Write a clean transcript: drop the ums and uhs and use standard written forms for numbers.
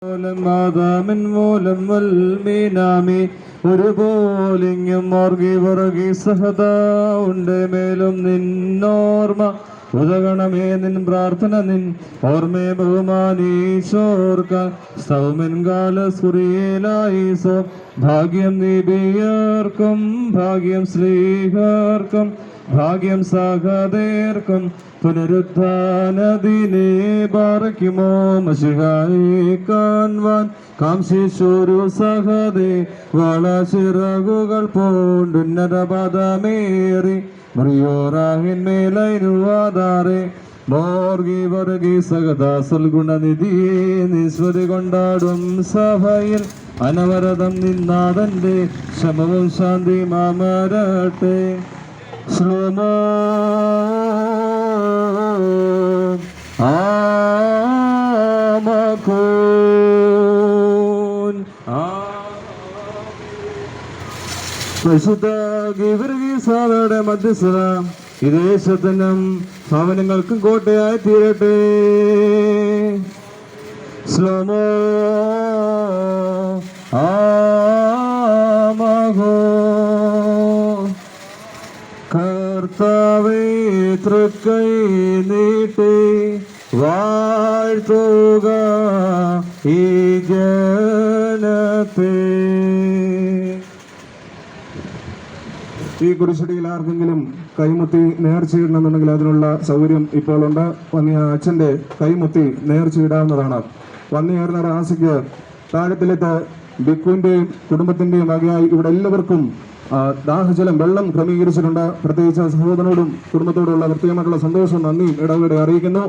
മാതാമിൻ മൂലം വൽമീനാമി ഒരുപോലിങ്ങും ഓർഗി വർഗി സഹത ഉണ്ട് മേലും നിന്നോർമ്മ ഉദഗണമേ നിൻ പ്രാർത്ഥന നിൻ ഓർമ്മയെ ബഹുമാനീശോർക്ക സൗമൻ കാലസുറിയേലായിസോ ഭാഗ്യം നീബിയർക്കും ഭാഗ്യം ശ്രീഹർക്കും ഭാഗ്യം സഹദേർക്കും പുനരുത്ഥാനദിനെ പാറയ്ക്കുമോ മഷിഹായി കാൺവാൻ കാംശിശൂരു സഹദേ വളശിറകുകൾ പൂണ്ടുന്നത പദമേറി മറിയോറാഹിന്മേലൈനുവാതാറെ മോർഗി വർഗി സഹദാസൽ ഗുണനിധിയെ നിസ്വതി കൊണ്ടാടും സഭയിൽ അനവരതം നിന്നാഥന്റെ ശമവും ശാന്തി മാമരട്ടെ. ശ്ലോമോ ആമകൂൻ പരിശുദ്ധ ഗീവർഗീസാവയുടെ മധ്യസ്ഥത ഈ ദേശത്തിനും ഭവനങ്ങൾക്കും കോട്ടയായി തീരട്ടെ. ശ്ലോമോ ആമകൂൻ കർത്താവേ തൃക്കൈ നീട്ടി വാഴ്ത്തുക ഈ ജനത്തെ. ഈ കുരിശടിയിൽ ആർക്കെങ്കിലും കൈമുത്തി നേർച്ചയിടണമെന്നുണ്ടെങ്കിൽ അതിനുള്ള സൗകര്യം ഇപ്പോൾ ഉണ്ട്. വന്നിയ അച്ഛൻ്റെ കൈമുത്തി നേർച്ചയിടാവുന്നതാണ്. വന്നിയേറുന്ന റാസിക്ക് താഴത്തിലെത്ത് ബിക്കുവിൻ്റെയും കുടുംബത്തിൻ്റെയും വകയായി ഇവിടെ എല്ലാവർക്കും ദാഹജലം വെള്ളം ക്രമീകരിച്ചിട്ടുണ്ട്. പ്രത്യേകിച്ച് സഹോദരനോടും കുടുംബത്തോടുള്ള പ്രത്യേകമായിട്ടുള്ള സന്തോഷവും നന്ദിയും ഇടപെടെ അറിയിക്കുന്നു.